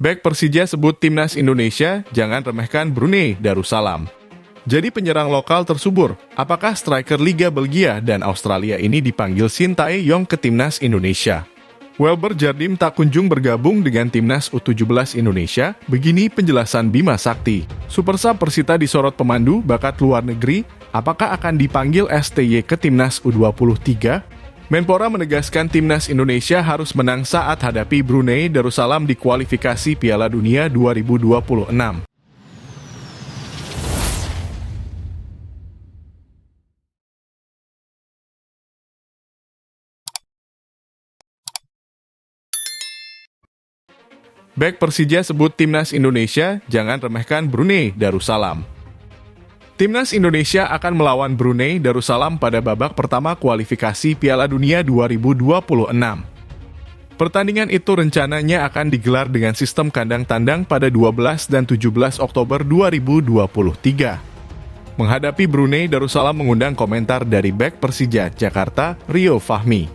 Bek Persija sebut timnas Indonesia, jangan remehkan Brunei Darussalam. Jadi penyerang lokal tersubur, apakah striker Liga Belgia dan Australia ini dipanggil Shin Tae-yong ke timnas Indonesia? Welber Jardim tak kunjung bergabung dengan timnas U17 Indonesia, begini penjelasan Bima Sakti. Super Sub Persita disorot pemandu bakat luar negeri, apakah akan dipanggil STY ke timnas U23? Menpora menegaskan timnas Indonesia harus menang saat hadapi Brunei Darussalam di kualifikasi Piala Dunia 2026. Bek Persija sebut timnas Indonesia, jangan remehkan Brunei Darussalam. Timnas Indonesia akan melawan Brunei Darussalam pada babak pertama kualifikasi Piala Dunia 2026. Pertandingan itu rencananya akan digelar dengan sistem kandang tandang pada 12 dan 17 Oktober 2023. Menghadapi Brunei Darussalam mengundang komentar dari bek Persija Jakarta, Rio Fahmi.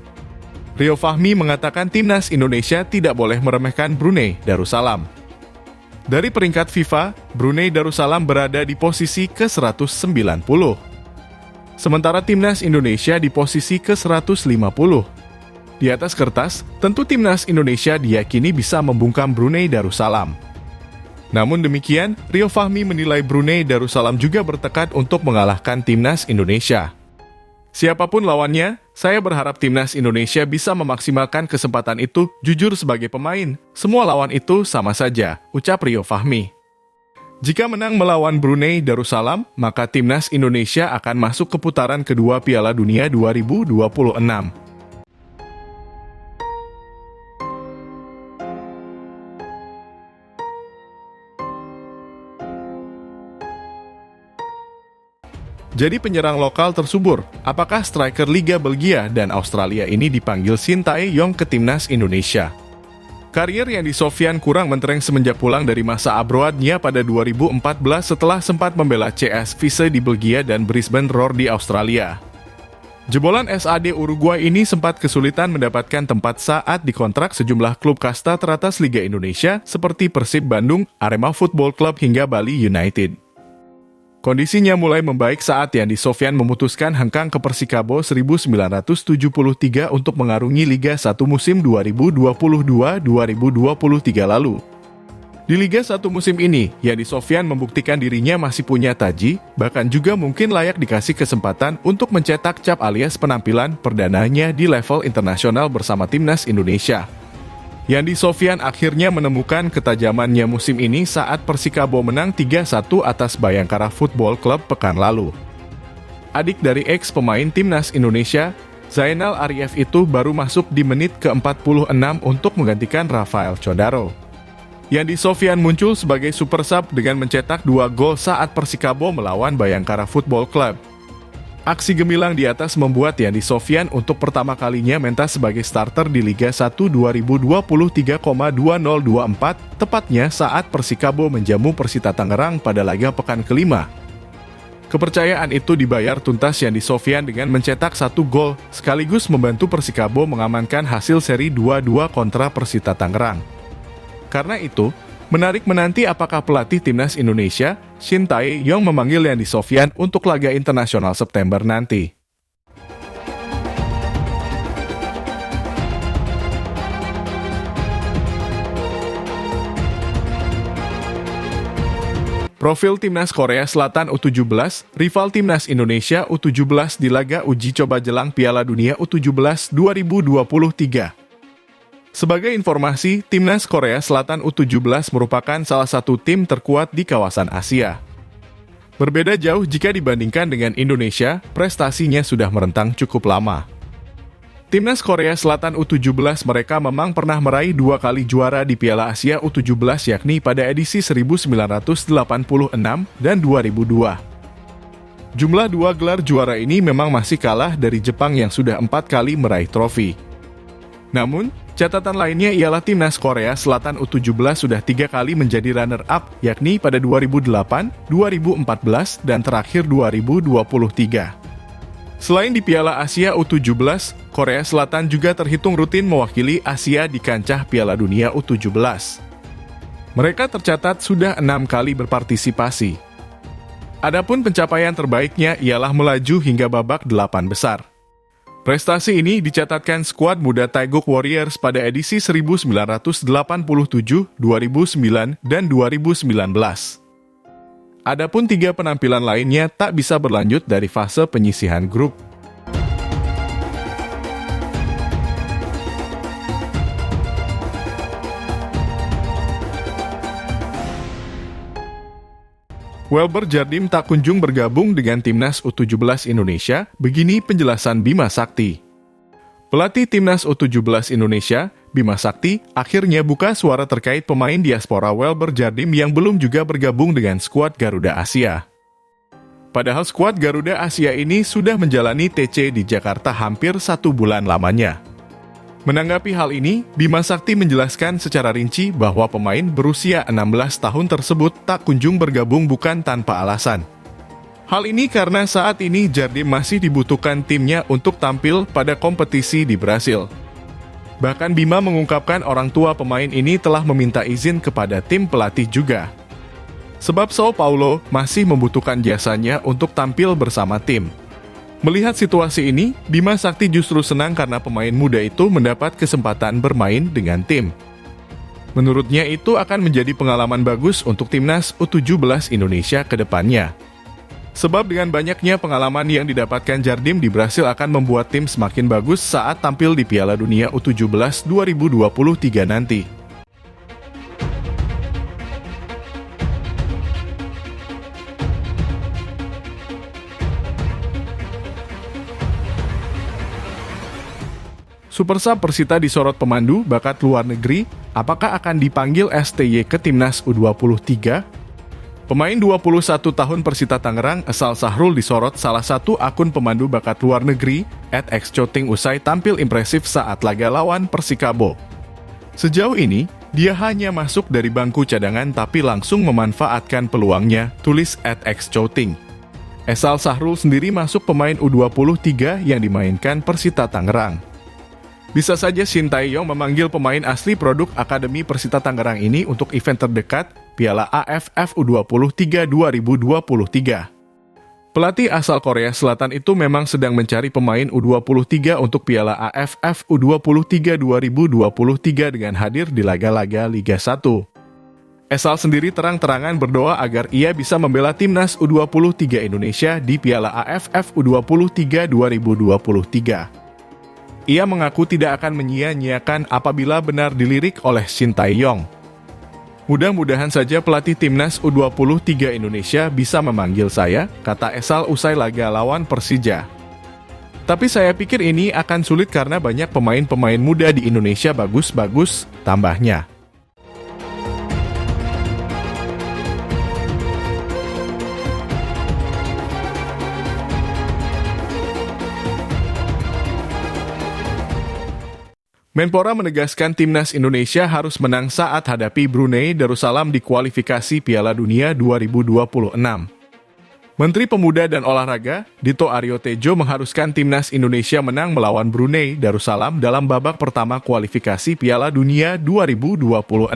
Rio Fahmi mengatakan timnas Indonesia tidak boleh meremehkan Brunei Darussalam. Dari peringkat FIFA, Brunei Darussalam berada di posisi ke-190. Sementara timnas Indonesia di posisi ke-150. Di atas kertas, tentu timnas Indonesia diyakini bisa membungkam Brunei Darussalam. Namun demikian, Rio Fahmi menilai Brunei Darussalam juga bertekad untuk mengalahkan timnas Indonesia. Siapapun lawannya, saya berharap timnas Indonesia bisa memaksimalkan kesempatan itu. Jujur sebagai pemain, semua lawan itu sama saja, ucap Rio Fahmi. Jika menang melawan Brunei Darussalam, maka timnas Indonesia akan masuk ke putaran kedua Piala Dunia 2026. Jadi penyerang lokal tersubur, apakah striker Liga Belgia dan Australia ini dipanggil Shin Tae-yong ke timnas Indonesia? Karier Yandi Sofyan kurang mentereng semenjak pulang dari masa abroadnya pada 2014 setelah sempat membela CS Vise di Belgia dan Brisbane Roar di Australia. Jebolan SAD Uruguay ini sempat kesulitan mendapatkan tempat saat dikontrak sejumlah klub kasta teratas Liga Indonesia seperti Persib Bandung, Arema Football Club hingga Bali United. Kondisinya mulai membaik saat Yandi Sofyan memutuskan hengkang ke Persikabo 1973 untuk mengarungi Liga 1 musim 2022-2023 lalu. Di Liga 1 musim ini, Yandi Sofyan membuktikan dirinya masih punya taji, bahkan juga mungkin layak dikasih kesempatan untuk mencetak cap alias penampilan perdananya di level internasional bersama timnas Indonesia. Yandi Sofyan akhirnya menemukan ketajamannya musim ini saat Persikabo menang 3-1 atas Bayangkara Football Club pekan lalu. Adik dari ex-pemain timnas Indonesia, Zainal Arif itu baru masuk di menit ke-46 untuk menggantikan Rafael Chodaro. Yandi Sofyan muncul sebagai super sub dengan mencetak 2 gol saat Persikabo melawan Bayangkara Football Club. Aksi gemilang di atas membuat Yandi Sofyan untuk pertama kalinya mentas sebagai starter di Liga 1 2023,2024, tepatnya saat Persikabo menjamu Persita Tangerang pada laga pekan kelima. Kepercayaan itu dibayar tuntas Yandi Sofyan dengan mencetak 1 gol, sekaligus membantu Persikabo mengamankan hasil seri 2-2 kontra Persita Tangerang. Karena itu, menarik menanti apakah pelatih timnas Indonesia, Shin Tae-yong memanggil Yandi Sofyan untuk laga internasional September nanti. Profil timnas Korea Selatan U17, rival timnas Indonesia U17 di laga uji coba jelang Piala Dunia U17 2023. Sebagai informasi, timnas Korea Selatan U17 merupakan salah satu tim terkuat di kawasan Asia. Berbeda jauh jika dibandingkan dengan Indonesia, prestasinya sudah merentang cukup lama. Timnas Korea Selatan U17 mereka memang pernah meraih 2 kali juara di Piala Asia U17 yakni pada edisi 1986 dan 2002. Jumlah 2 gelar juara ini memang masih kalah dari Jepang yang sudah 4 kali meraih trofi. Namun, catatan lainnya ialah timnas Korea Selatan U17 sudah 3 kali menjadi runner-up, yakni pada 2008, 2014, dan terakhir 2023. Selain di Piala Asia U17, Korea Selatan juga terhitung rutin mewakili Asia di kancah Piala Dunia U17. Mereka tercatat sudah 6 kali berpartisipasi. Adapun pencapaian terbaiknya ialah melaju hingga babak 8 besar. Prestasi ini dicatatkan skuad muda Taeguk Warriors pada edisi 1987, 2009, dan 2019. Adapun 3 penampilan lainnya tak bisa berlanjut dari fase penyisihan grup. Welber Jardim tak kunjung bergabung dengan Timnas U17 Indonesia, begini penjelasan Bima Sakti. Pelatih Timnas U17 Indonesia, Bima Sakti, akhirnya buka suara terkait pemain diaspora Welber Jardim yang belum juga bergabung dengan skuad Garuda Asia. Padahal skuad Garuda Asia ini sudah menjalani TC di Jakarta hampir 1 bulan lamanya. Menanggapi hal ini, Bima Sakti menjelaskan secara rinci bahwa pemain berusia 16 tahun tersebut tak kunjung bergabung bukan tanpa alasan. Hal ini karena saat ini Jardim masih dibutuhkan timnya untuk tampil pada kompetisi di Brasil. Bahkan Bima mengungkapkan orang tua pemain ini telah meminta izin kepada tim pelatih juga. Sebab Sao Paulo masih membutuhkan jasanya untuk tampil bersama tim. Melihat situasi ini, Bima Sakti justru senang karena pemain muda itu mendapat kesempatan bermain dengan tim. Menurutnya itu akan menjadi pengalaman bagus untuk Timnas U17 Indonesia ke depannya. Sebab dengan banyaknya pengalaman yang didapatkan Jardim di Brasil akan membuat tim semakin bagus saat tampil di Piala Dunia U17 2023 nanti. Supersub Persita disorot pemandu bakat luar negeri, apakah akan dipanggil STY ke Timnas U23? Pemain 21 tahun Persita Tangerang asal Sahrul disorot salah satu akun pemandu bakat luar negeri, @xcoting usai tampil impresif saat laga lawan Persikabo. Sejauh ini, dia hanya masuk dari bangku cadangan tapi langsung memanfaatkan peluangnya, tulis @xcoting. Asal Sahrul sendiri masuk pemain U23 yang dimainkan Persita Tangerang. Bisa saja Shin Tae-yong memanggil pemain asli produk Akademi Persita Tangerang ini untuk event terdekat Piala AFF U23 2023. Pelatih asal Korea Selatan itu memang sedang mencari pemain U23 untuk Piala AFF U23 2023 dengan hadir di laga-laga Liga 1. Esal sendiri terang-terangan berdoa agar ia bisa membela Timnas U23 Indonesia di Piala AFF U23 2023. Ia mengaku tidak akan menyia-nyiakan apabila benar dilirik oleh Shin Tae-yong. Mudah-mudahan saja pelatih Timnas U23 Indonesia bisa memanggil saya, kata Esal usai laga lawan Persija. Tapi saya pikir ini akan sulit karena banyak pemain-pemain muda di Indonesia bagus-bagus, tambahnya. Menpora menegaskan Timnas Indonesia harus menang saat hadapi Brunei Darussalam di kualifikasi Piala Dunia 2026. Menteri Pemuda dan Olahraga, Dito Aryo Tejo mengharuskan Timnas Indonesia menang melawan Brunei Darussalam dalam babak pertama kualifikasi Piala Dunia 2026.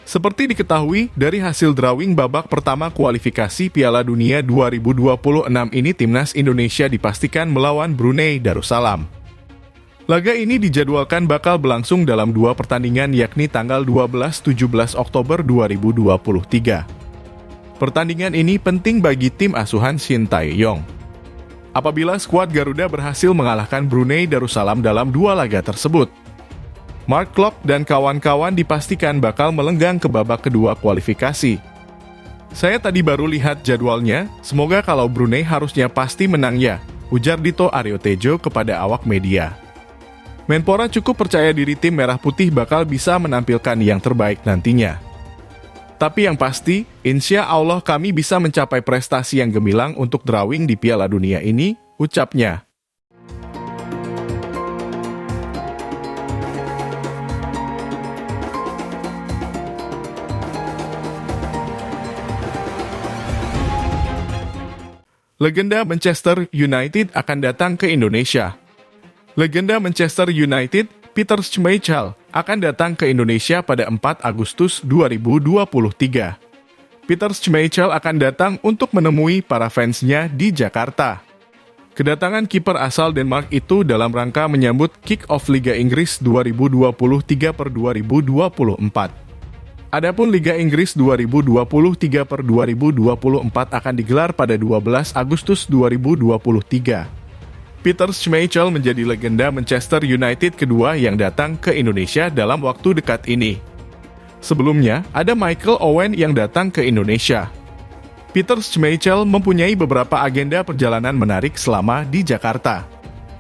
Seperti diketahui, dari hasil drawing babak pertama kualifikasi Piala Dunia 2026 ini Timnas Indonesia dipastikan melawan Brunei Darussalam. Laga ini dijadwalkan bakal berlangsung dalam 2 pertandingan yakni tanggal 12-17 Oktober 2023. Pertandingan ini penting bagi tim asuhan Shin Tae-yong. Apabila skuad Garuda berhasil mengalahkan Brunei Darussalam dalam 2 laga tersebut, Mark Klok dan kawan-kawan dipastikan bakal melenggang ke babak kedua kualifikasi. Saya tadi baru lihat jadwalnya, semoga kalau Brunei harusnya pasti menang ya, ujar Dito Aryo Tejo kepada awak media. Menpora cukup percaya diri tim Merah Putih bakal bisa menampilkan yang terbaik nantinya. Tapi yang pasti, insya Allah kami bisa mencapai prestasi yang gemilang untuk drawing di Piala Dunia ini, ucapnya. Legenda Manchester United akan datang ke Indonesia. Legenda Manchester United, Peter Schmeichel akan datang ke Indonesia pada 4 Agustus 2023. Peter Schmeichel akan datang untuk menemui para fansnya di Jakarta. Kedatangan kiper asal Denmark itu dalam rangka menyambut kick-off Liga Inggris 2023/2024. Adapun Liga Inggris 2023/2024 akan digelar pada 12 Agustus 2023. Peter Schmeichel menjadi legenda Manchester United kedua yang datang ke Indonesia dalam waktu dekat ini. Sebelumnya, ada Michael Owen yang datang ke Indonesia. Peter Schmeichel mempunyai beberapa agenda perjalanan menarik selama di Jakarta.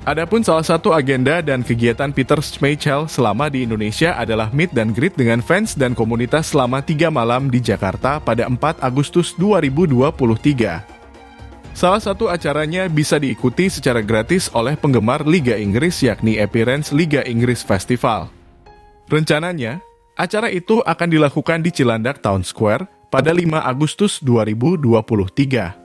Adapun salah satu agenda dan kegiatan Peter Schmeichel selama di Indonesia adalah meet dan greet dengan fans dan komunitas selama 3 malam di Jakarta pada 4 Agustus 2023. Salah satu acaranya bisa diikuti secara gratis oleh penggemar Liga Inggris yakni Appearance Liga Inggris Festival. Rencananya, acara itu akan dilakukan di Cilandak Town Square pada 5 Agustus 2023.